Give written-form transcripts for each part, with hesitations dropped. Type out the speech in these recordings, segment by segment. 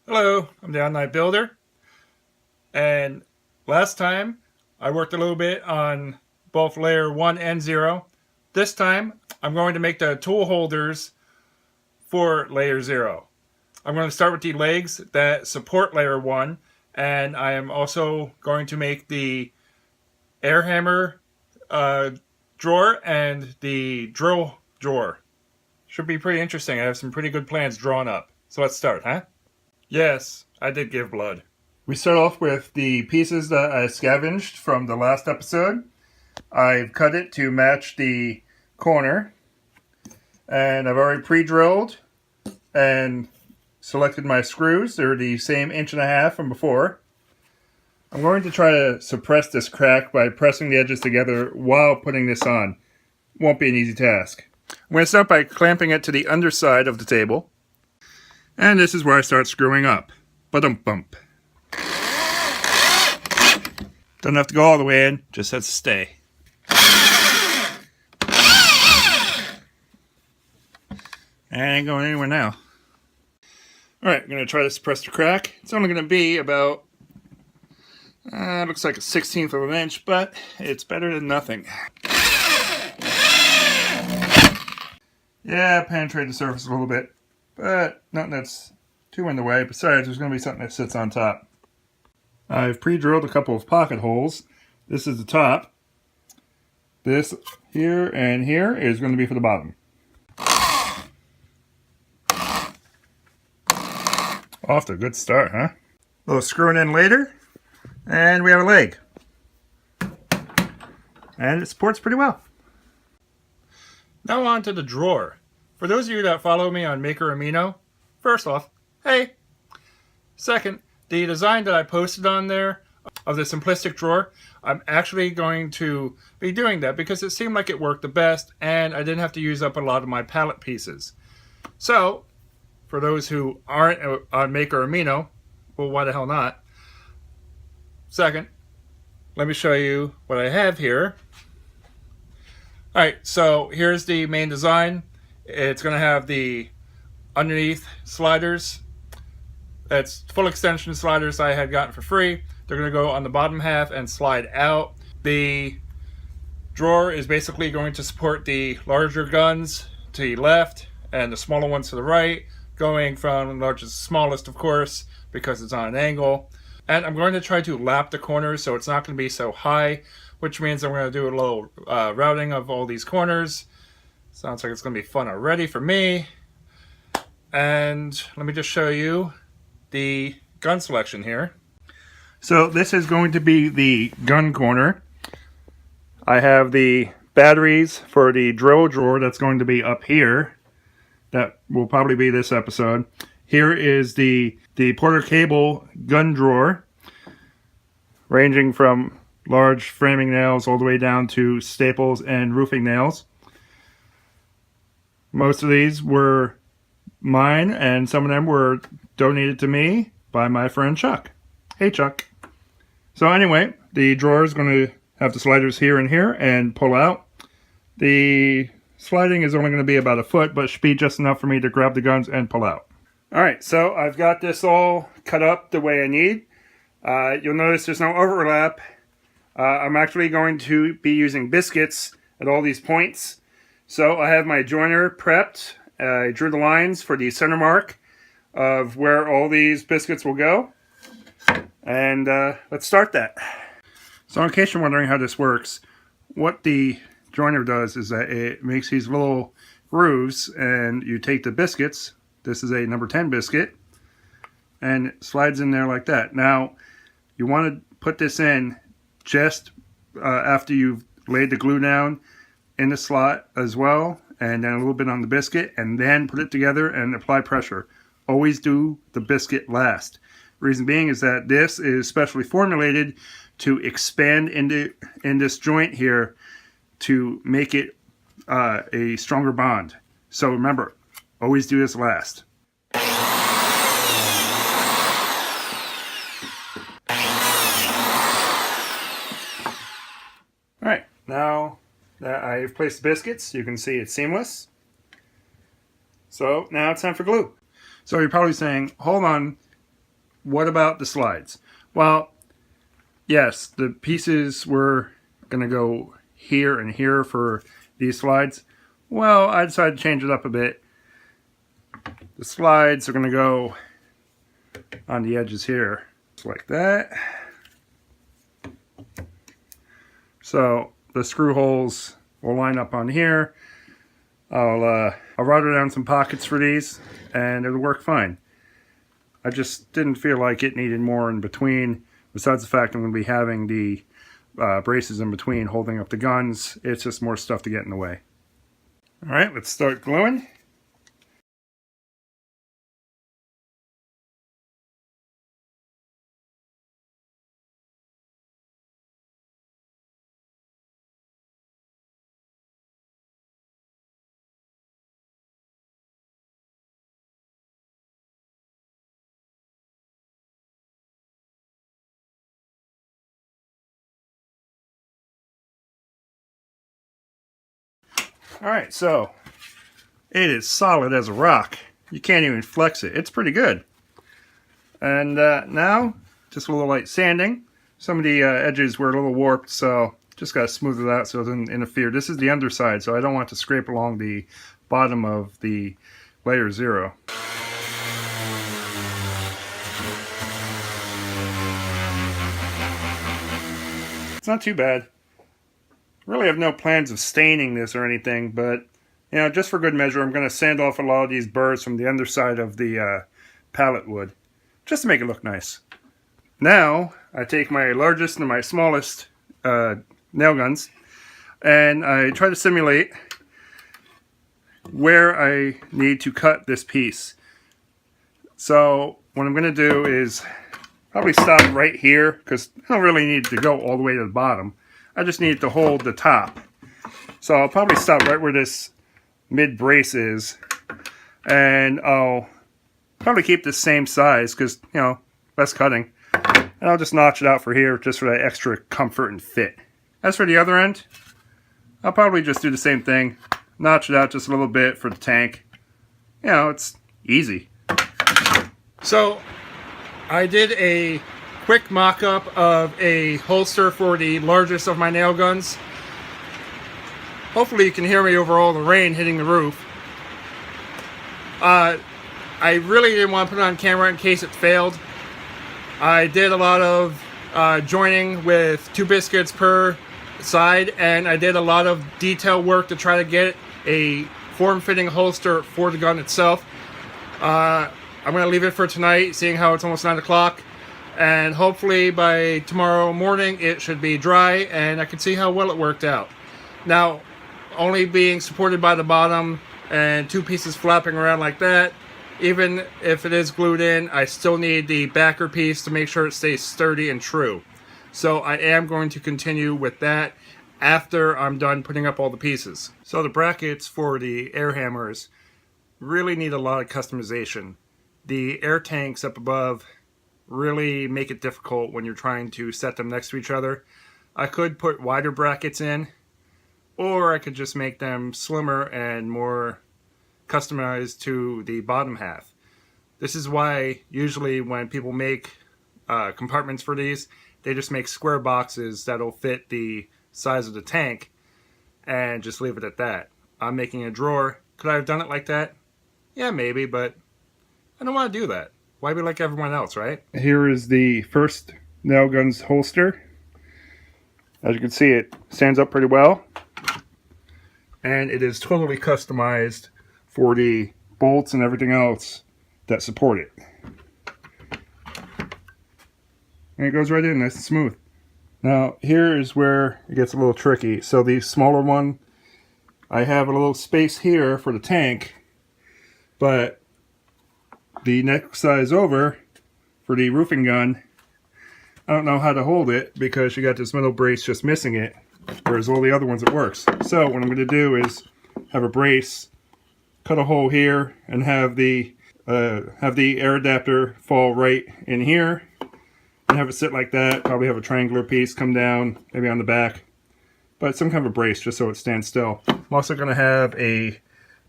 Hello, I'm the Oddnight Builder, and last time I worked a little bit on both layer 1 and 0. This time I'm going to make the tool holders for layer 0. I'm going to start with the legs that support layer 1, and I am also going to make the air hammer drawer and the drill drawer. Should be pretty interesting. I have some pretty good plans drawn up. So let's start, huh? Yes, I did give blood. We start off with the pieces that I scavenged from the last episode. I've cut it to match the corner. And I've already pre-drilled and selected my screws. They're the same 1.5 inches from before. I'm going to try to suppress this crack by pressing the edges together while putting this on. Won't be an easy task. I'm going to start by clamping it to the underside of the table. And this is where I start screwing up. Ba-dum-bump. Doesn't have to go all the way in, just has to stay. And it ain't going anywhere now. Alright, I'm going to try to suppress the crack. It's only going to be about, looks like a 1/16 of an inch, but it's better than nothing. Yeah, penetrate the surface a little bit. But nothing that's too in the way. Besides, there's going to be something that sits on top. I've pre-drilled a couple of pocket holes. This is the top. This here and here is going to be for the bottom. Off to a good start, huh? A little screwing in later, and we have a leg. And it supports pretty well. Now on to the drawer. For those of you that follow me on Maker Amino, first off, hey! Second, the design that I posted on there of the simplistic drawer, I'm actually going to be doing that because it seemed like it worked the best and I didn't have to use up a lot of my palette pieces. So, for those who aren't on Maker Amino, well, why the hell not? Second, let me show you what I have here. Alright, so here's the main design. It's going to have the underneath sliders. That's full extension sliders I had gotten for free. They're going to go on the bottom half and slide out. The drawer is basically going to support the larger guns to the left and the smaller ones to the right, going from largest to smallest, of course, because it's on an angle. And I'm going to try to lap the corners so it's not going to be so high, which means I'm going to do a little routing of all these corners. Sounds like it's going to be fun already for me. And let me just show you the gun selection here. So this is going to be the gun corner. I have the batteries for the drill drawer that's going to be up here. That will probably be this episode. Here is the Porter cable gun drawer, ranging from large framing nails all the way down to staples and roofing nails. Most of these were mine, and some of them were donated to me by my friend Chuck. Hey, Chuck. So anyway, the drawer is going to have the sliders here and here and pull out. The sliding is only going to be about 1 foot, but should be just enough for me to grab the guns and pull out. Alright, so I've got this all cut up the way I need. You'll notice there's no overlap. I'm actually going to be using biscuits at all these points. So I have my joiner prepped. I drew the lines for the center mark of where all these biscuits will go. And let's start that. So in case you're wondering how this works, what the joiner does is that it makes these little grooves, and you take the biscuits. This is a number 10 biscuit, and it slides in there like that. Now, you want to put this in just after you've laid the glue down in the slot as well, and then a little bit on the biscuit, and then put it together and apply pressure. Always do the biscuit last. Reason being is that this is specially formulated to expand in this joint here to make it a stronger bond. So remember, always do this last. Alright, now that I've placed the biscuits, you can see it's seamless. So now it's time for glue. So you're probably saying, hold on, what about the slides? Well, yes, the pieces were going to go here and here for these slides. Well, I decided to change it up a bit. The slides are going to go on the edges here, just like that. So the screw holes will line up on here. I'll router down some pockets for these, and it'll work fine. I just didn't feel like it needed more in between. Besides the fact I'm going to be having the braces in between holding up the guns, it's just more stuff to get in the way. Alright, let's start gluing. Alright, so it is solid as a rock. You can't even flex it. It's pretty good. And now, just a little light sanding. Some of the edges were a little warped, so just got to smooth it out so it doesn't interfere. This is the underside, so I don't want to scrape along the bottom of the layer 0. It's not too bad. Really have no plans of staining this or anything, but you know, just for good measure, I'm going to sand off a lot of these burrs from the underside of the pallet wood, just to make it look nice. Now, I take my largest and my smallest nail guns, and I try to simulate where I need to cut this piece. So, what I'm going to do is probably stop right here, because I don't really need to go all the way to the bottom. I just need to hold the top. So I'll probably stop right where this mid brace is, and I'll probably keep the same size because, you know, less cutting. And I'll just notch it out for here just for that extra comfort and fit. As for the other end, I'll probably just do the same thing. Notch it out just a little bit for the tank. You know, it's easy. So I did a quick mock-up of a holster for the largest of my nail guns. Hopefully you can hear me over all the rain hitting the roof. I really didn't want to put it on camera in case it failed. I did a lot of joining with 2 biscuits per side, and I did a lot of detail work to try to get a form-fitting holster for the gun itself. I'm going to leave it for tonight, seeing how it's almost 9 o'clock. And hopefully by tomorrow morning it should be dry and I can see how well it worked out. Now, only being supported by the bottom and 2 pieces flapping around like that, even if it is glued in, I still need the backer piece to make sure it stays sturdy and true. So I am going to continue with that after I'm done putting up all the pieces. So the brackets for the air hammers really need a lot of customization. The air tanks up above really make it difficult when you're trying to set them next to each other. I could put wider brackets in, or I could just make them slimmer and more customized to the bottom half. This is why usually when people make compartments for these, they just make square boxes that'll fit the size of the tank and just leave it at that. I'm making a drawer. Could I have done it like that? Yeah, maybe, but I don't want to do that. Why be like everyone else, right? Here is the first nail guns holster. As you can see, it stands up pretty well. And it is totally customized for the bolts and everything else that support it. And it goes right in, nice and smooth. Now, here is where it gets a little tricky. So the smaller one, I have a little space here for the tank, but the next size over for the roofing gun, I don't know how to hold it because you got this middle brace just missing it, whereas all the other ones it works. So what I'm going to do is have a brace, cut a hole here, and have the air adapter fall right in here, and have it sit like that. Probably have a triangular piece come down, maybe on the back, but some kind of a brace just so it stands still. I'm also going to have a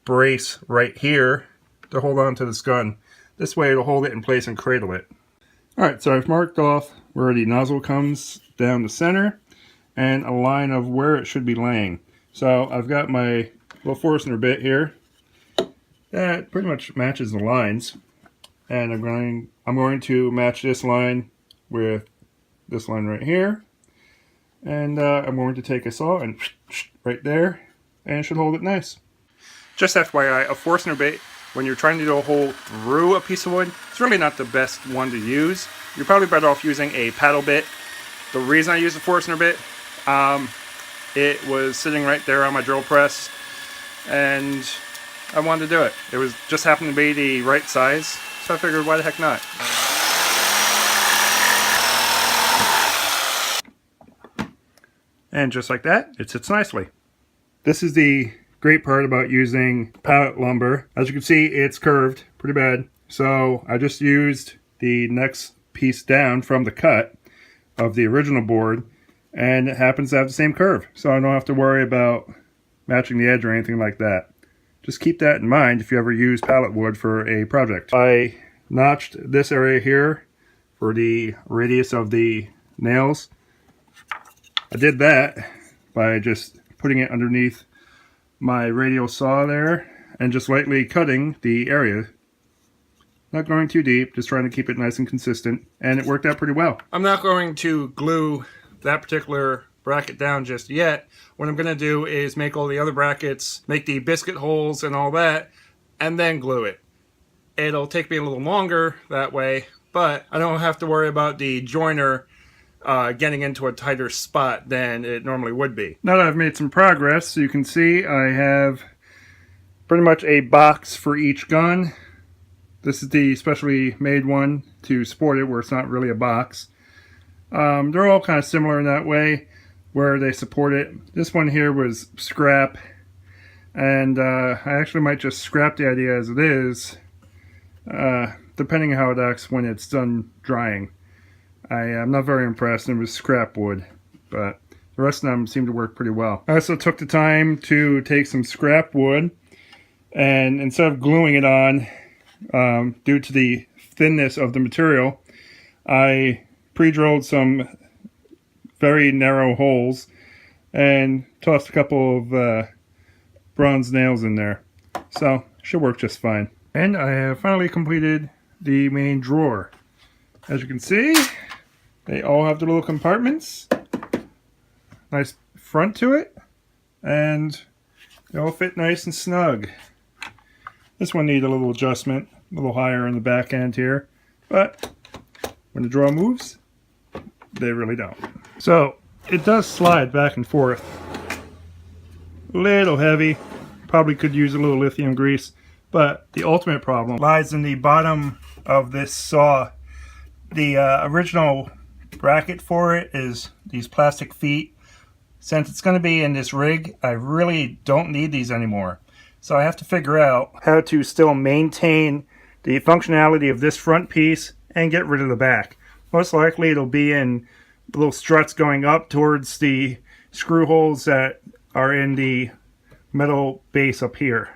brace right here to hold on to this gun. This way it'll hold it in place and cradle it. Alright, so I've marked off where the nozzle comes down the center and a line of where it should be laying. So I've got my little Forstner bit here that pretty much matches the lines, and I'm going to match this line with this line right here, and I'm going to take a saw and right there, and it should hold it nice. Just FYI, a Forstner bit, when you're trying to do a hole through a piece of wood, it's really not the best one to use. You're probably better off using a paddle bit. The reason I use a Forstner bit, it was sitting right there on my drill press, and I wanted to do it. It was just happened to be the right size, so I figured why the heck not. And just like that, it sits nicely. This is the great part about using pallet lumber. As you can see, it's curved pretty bad. So I just used the next piece down from the cut of the original board, and it happens to have the same curve. So I don't have to worry about matching the edge or anything like that. Just keep that in mind if you ever use pallet wood for a project. I notched this area here for the radius of the nails. I did that by just putting it underneath my radial saw there and just lightly cutting the area. Not going too deep, just trying to keep it nice and consistent, and it worked out pretty well. I'm not going to glue that particular bracket down just yet. What I'm going to do is make all the other brackets, make the biscuit holes and all that, and then glue it. It'll take me a little longer that way, but I don't have to worry about the joiner getting into a tighter spot than it normally would be. Now that I've made some progress, you can see I have pretty much a box for each gun. This is the specially made one to support it, where it's not really a box. They're all kind of similar in that way, where they support it. This one here was scrap, and I actually might just scrap the idea as it is, depending on how it acts when it's done drying. I'm not very impressed. It was scrap wood, but the rest of them seem to work pretty well. I also took the time to take some scrap wood, and instead of gluing it on, due to the thinness of the material, I pre-drilled some very narrow holes and tossed a couple of bronze nails in there. So, should work just fine. And I have finally completed the main drawer. As you can see, they all have their little compartments. Nice front to it. And they all fit nice and snug. This one needs a little adjustment, a little higher in the back end here. But when the drawer moves, they really don't. So, it does slide back and forth. A little heavy. Probably could use a little lithium grease. But the ultimate problem lies in the bottom of this saw. The original bracket for it is these plastic feet. Since it's going to be in this rig, I really don't need these anymore. So I have to figure out how to still maintain the functionality of this front piece and get rid of the back. Most likely it'll be in little struts going up towards the screw holes that are in the metal base up here.